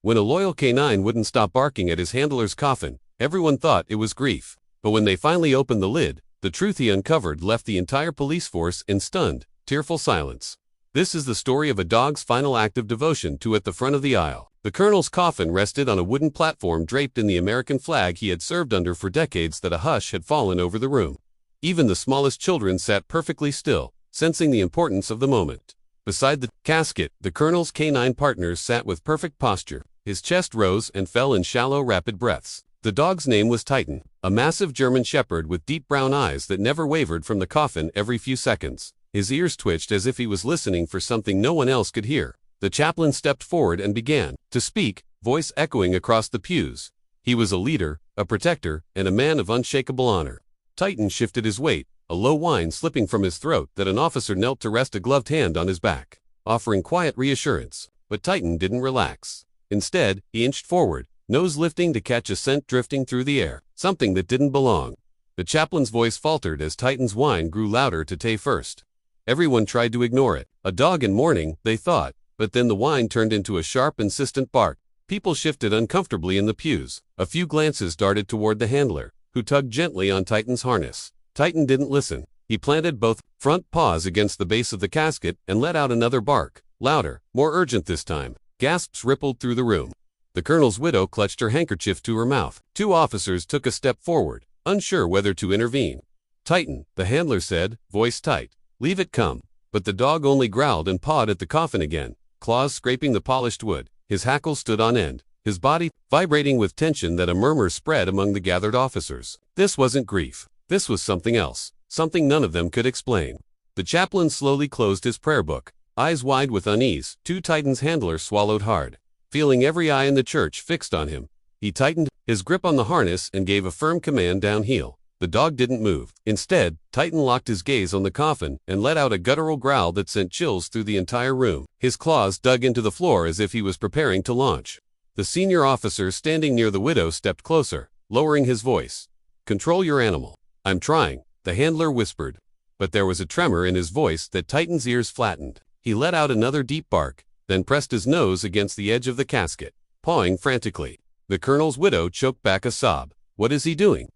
When a loyal canine wouldn't stop barking at his handler's coffin, everyone thought it was grief. But when they finally opened the lid, the truth he uncovered left the entire police force in stunned, tearful silence. This is the story of a dog's final act of devotion to at the front of the aisle. The colonel's coffin rested on a wooden platform draped in the American flag he had served under for decades. That a hush had fallen over the room. Even the smallest children sat perfectly still, sensing the importance of the moment. Beside the casket, the colonel's canine partners sat with perfect posture. His chest rose and fell in shallow, rapid breaths. The dog's name was Titan, a massive German shepherd with deep brown eyes that never wavered from the coffin every few seconds. His ears twitched as if he was listening for something no one else could hear. The chaplain stepped forward and began to speak, voice echoing across the pews. He was a leader, a protector, and a man of unshakable honor. Titan shifted his weight, a low whine slipping from his throat that an officer knelt to rest a gloved hand on his back, offering quiet reassurance. But Titan didn't relax. Instead, he inched forward, nose lifting to catch a scent drifting through the air, something that didn't belong. The chaplain's voice faltered as Titan's whine grew louder to Tay first. Everyone tried to ignore it. A dog in mourning, they thought, but then the whine turned into a sharp, insistent bark. People shifted uncomfortably in the pews. A few glances darted toward the handler, who tugged gently on Titan's harness. Titan didn't listen. He planted both front paws against the base of the casket and let out another bark, louder, more urgent this time. Gasps rippled through the room. The colonel's widow clutched her handkerchief to her mouth. Two officers took a step forward, unsure whether to intervene. "Titan," the handler said, voice tight. "Leave it come." But the dog only growled and pawed at the coffin again, claws scraping the polished wood. His hackles stood on end, his body vibrating with tension that a murmur spread among the gathered officers. This wasn't grief. This was something else, something none of them could explain. The chaplain slowly closed his prayer book, eyes wide with unease. Titan's handler swallowed hard. Feeling every eye in the church fixed on him, he tightened his grip on the harness and gave a firm command down heel. The dog didn't move. Instead, Titan locked his gaze on the coffin and let out a guttural growl that sent chills through the entire room. His claws dug into the floor as if he was preparing to launch. The senior officer standing near the widow stepped closer, lowering his voice. "Control your animal." "I'm trying," the handler whispered. But there was a tremor in his voice that Titan's ears flattened. He let out another deep bark, then pressed his nose against the edge of the casket, pawing frantically. The colonel's widow choked back a sob. "What is he doing?"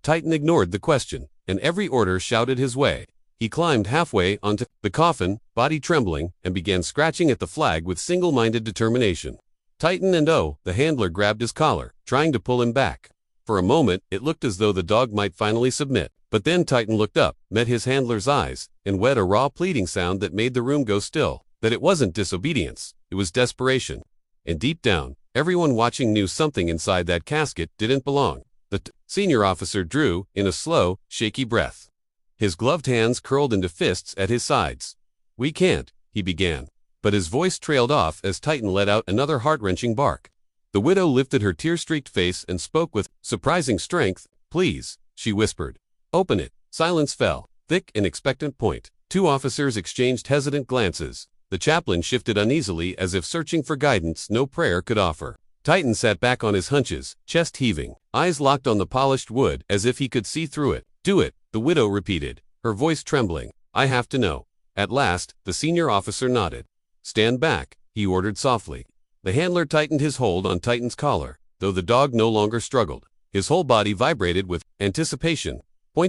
Titan ignored the question, and every order shouted his way. He climbed halfway onto the coffin, body trembling, and began scratching at the flag with single-minded determination. Titan and the handler grabbed his collar, trying to pull him back. For a moment, it looked as though the dog might finally submit. But then Titan looked up, met his handler's eyes, and whed a raw pleading sound that made the room go still. That it wasn't disobedience, it was desperation. And deep down, everyone watching knew something inside that casket didn't belong. The senior officer drew in a slow, shaky breath. His gloved hands curled into fists at his sides. "We can't," he began. But his voice trailed off as Titan let out another heart-wrenching bark. The widow lifted her tear-streaked face and spoke with surprising strength. "Please," she whispered. "Open it." Silence fell, thick and expectant point. Two officers exchanged hesitant glances. The chaplain shifted uneasily as if searching for guidance no prayer could offer. Titan sat back on his hunches, chest heaving, eyes locked on the polished wood as if he could see through it. "Do it," the widow repeated, her voice trembling. "I have to know." At last, the senior officer nodded. "Stand back," he ordered softly. The handler tightened his hold on Titan's collar, though the dog no longer struggled. His whole body vibrated with anticipation.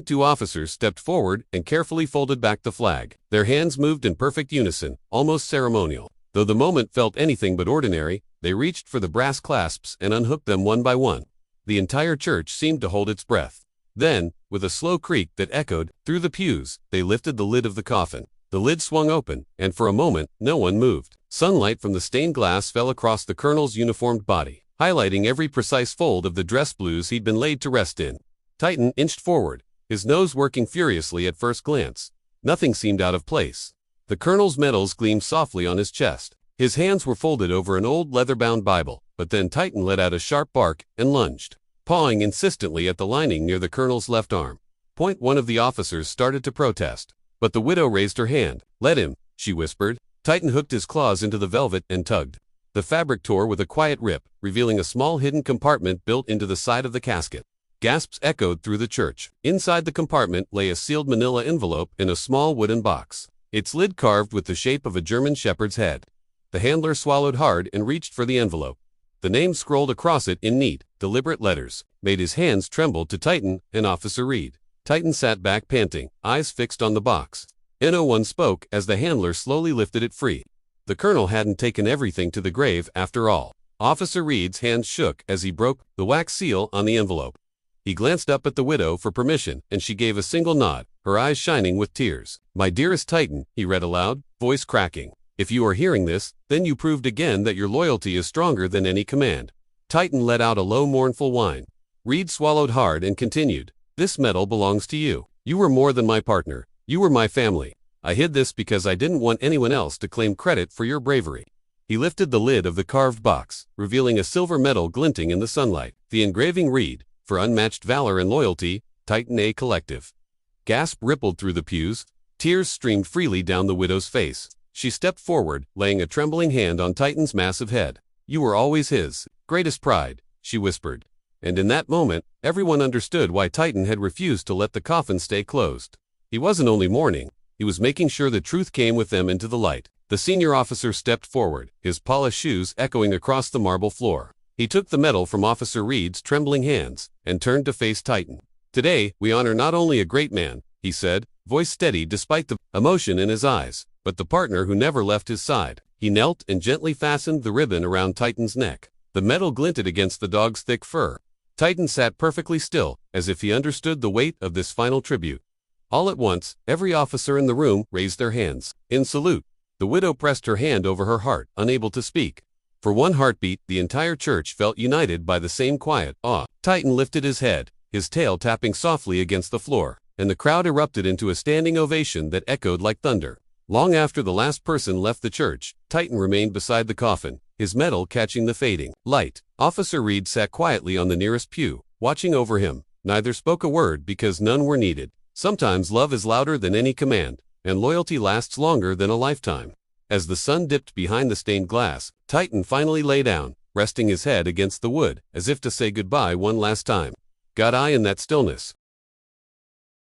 Two officers stepped forward and carefully folded back the flag. Their hands moved in perfect unison, almost ceremonial. Though the moment felt anything but ordinary, they reached for the brass clasps and unhooked them one by one. The entire church seemed to hold its breath. Then, with a slow creak that echoed through the pews, they lifted the lid of the coffin. The lid swung open, and for a moment, no one moved. Sunlight from the stained glass fell across the colonel's uniformed body, highlighting every precise fold of the dress blues he'd been laid to rest in. Titan inched forward, his nose working furiously at first glance. Nothing seemed out of place. The colonel's medals gleamed softly on his chest. His hands were folded over an old leather-bound Bible, but then Titan let out a sharp bark and lunged, pawing insistently at the lining near the colonel's left arm. One of the officers started to protest, but the widow raised her hand. "Let him," she whispered. Titan hooked his claws into the velvet and tugged. The fabric tore with a quiet rip, revealing a small hidden compartment built into the side of the casket. Gasps echoed through the church. Inside the compartment lay a sealed manila envelope in a small wooden box, its lid carved with the shape of a German shepherd's head. The handler swallowed hard and reached for the envelope. The name scrolled across it in neat, deliberate letters made his hands tremble to tighten and Officer Reed. Titan sat back panting, eyes fixed on the box. No one spoke as the handler slowly lifted it free. The colonel hadn't taken everything to the grave after all. Officer Reed's hands shook as he broke the wax seal on the envelope. He glanced up at the widow for permission, and she gave a single nod, her eyes shining with tears. "My dearest Titan," he read aloud, voice cracking. "If you are hearing this, then you proved again that your loyalty is stronger than any command." Titan let out a low mournful whine. Reed swallowed hard and continued, "This medal belongs to you. You were more than my partner. You were my family. I hid this because I didn't want anyone else to claim credit for your bravery." He lifted the lid of the carved box, revealing a silver medal glinting in the sunlight. The engraving read, "For unmatched valor and loyalty, Titan A Collective." Gasp rippled through the pews. Tears streamed freely down the widow's face. She stepped forward, laying a trembling hand on Titan's massive head. "You were always his greatest pride," she whispered. And in that moment, everyone understood why Titan had refused to let the coffin stay closed. He wasn't only mourning, he was making sure the truth came with them into the light. The senior officer stepped forward, his polished shoes echoing across the marble floor. He took the medal from Officer Reed's trembling hands and turned to face Titan. "Today, we honor not only a great man," he said, voice steady despite the emotion in his eyes, "but the partner who never left his side." He knelt and gently fastened the ribbon around Titan's neck. The metal glinted against the dog's thick fur. Titan sat perfectly still, as if he understood the weight of this final tribute. All at once, every officer in the room raised their hands. In salute, the widow pressed her hand over her heart, unable to speak. For one heartbeat, the entire church felt united by the same quiet awe. Titan lifted his head, his tail tapping softly against the floor, and the crowd erupted into a standing ovation that echoed like thunder. Long after the last person left the church, Titan remained beside the coffin, his medal catching the fading light. Officer Reed sat quietly on the nearest pew, watching over him. Neither spoke a word because none were needed. Sometimes love is louder than any command, and loyalty lasts longer than a lifetime. As the sun dipped behind the stained glass, Titan finally lay down, resting his head against the wood, as if to say goodbye one last time. "God, I in that stillness."